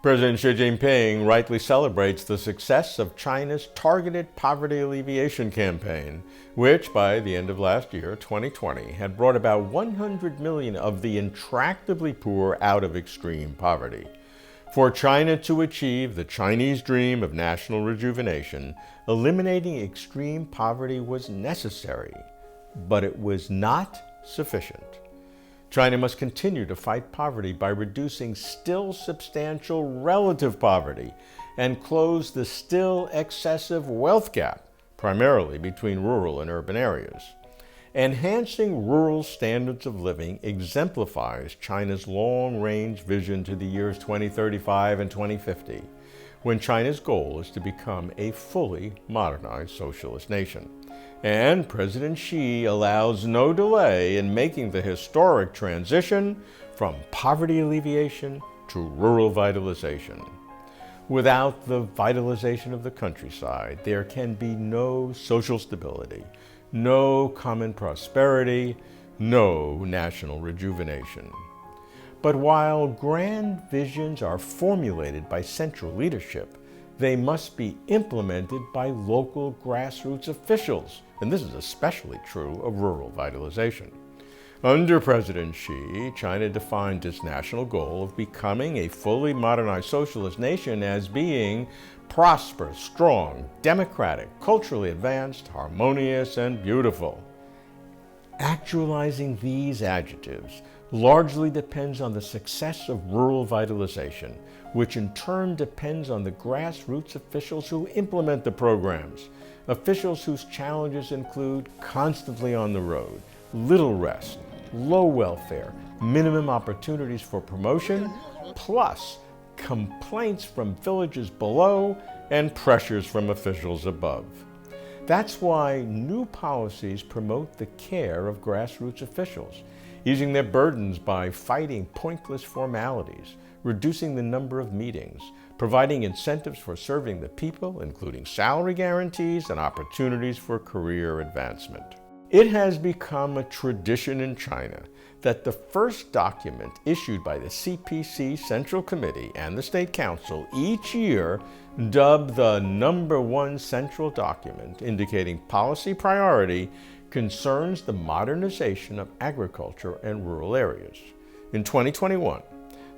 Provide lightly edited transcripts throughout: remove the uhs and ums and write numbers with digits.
President Xi Jinping rightly celebrates the success of China's targeted poverty alleviation campaign, which by the end of last year, 2020, had brought about 100 million of the intractably poor out of extreme poverty. For China to achieve the Chinese dream of national rejuvenation, eliminating extreme poverty was necessary, but it was not sufficient. China must continue to fight poverty by reducing still substantial relative poverty and close the still excessive wealth gap, primarily between rural and urban areas. Enhancing rural standards of living exemplifies China's long-range vision to the years 2035 and 2050, when China's goal is to become a fully modernized socialist nation. And President Xi allows no delay in making the historic transition from poverty alleviation to rural vitalization. Without the vitalization of the countryside, there can be no social stability, no common prosperity, no national rejuvenation. But while grand visions are formulated by central leadership, they must be implemented by local grassroots officials, and this is especially true of rural vitalization. Under President Xi, China defined its national goal of becoming a fully modernized socialist nation as being prosperous, strong, democratic, culturally advanced, harmonious, and beautiful. Actualizing these adjectives largely depends on the success of rural vitalization, which in turn depends on the grassroots officials who implement the programs, officials whose challenges include constantly on the road, little rest, low welfare, minimum opportunities for promotion, plus complaints from villages below and pressures from officials above. That's why new policies promote the care of grassroots officials, easing their burdens by fighting pointless formalities, reducing the number of meetings, providing incentives for serving the people, including salary guarantees and opportunities for career advancement. It has become a tradition in China that the first document issued by the CPC Central Committee and the State Council each year, dubbed the #1 central document indicating policy priority, concerns the modernization of agriculture and rural areas. In 2021,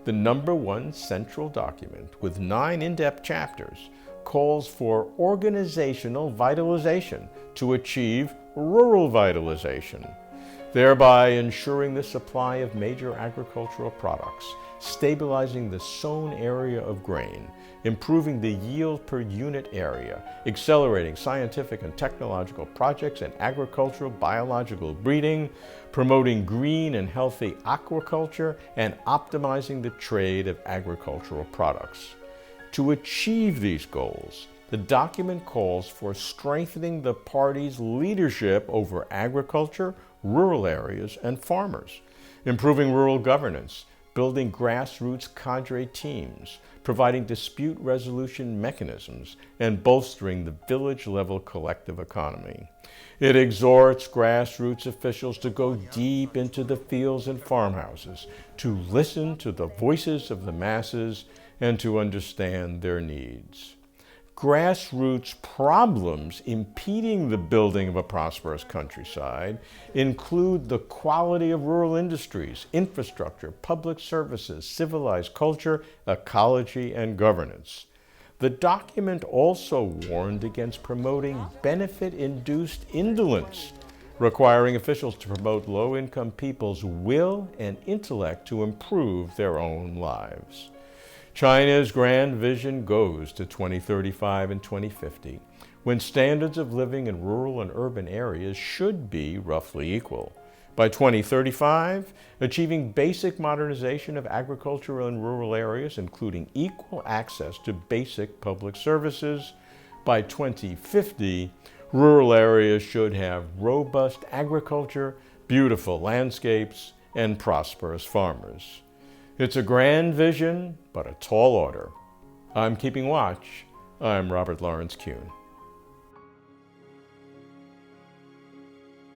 the #1 central document, with 9 in-depth chapters, calls for organizational vitalization to achieve rural vitalization, thereby ensuring the supply of major agricultural products, stabilizing the sown area of grain, improving the yield per unit area, accelerating scientific and technological projects in agricultural biological breeding, promoting green and healthy aquaculture, and optimizing the trade of agricultural products. To achieve these goals, the document calls for strengthening the party's leadership over agriculture, rural areas, and farmers, improving rural governance, building grassroots cadre teams, providing dispute resolution mechanisms, and bolstering the village-level collective economy. It exhorts grassroots officials to go deep into the fields and farmhouses, to listen to the voices of the masses, and to understand their needs. Grassroots problems impeding the building of a prosperous countryside include the quality of rural industries, infrastructure, public services, civilized culture, ecology, and governance. The document also warned against promoting benefit-induced indolence, requiring officials to promote low-income people's will and intellect to improve their own lives. China's grand vision goes to 2035 and 2050, when standards of living in rural and urban areas should be roughly equal. By 2035, achieving basic modernization of agricultural and rural areas, including equal access to basic public services. By 2050, rural areas should have robust agriculture, beautiful landscapes, and prosperous farmers. It's a grand vision, but a tall order. I'm keeping watch. I'm Robert Lawrence Kuhn.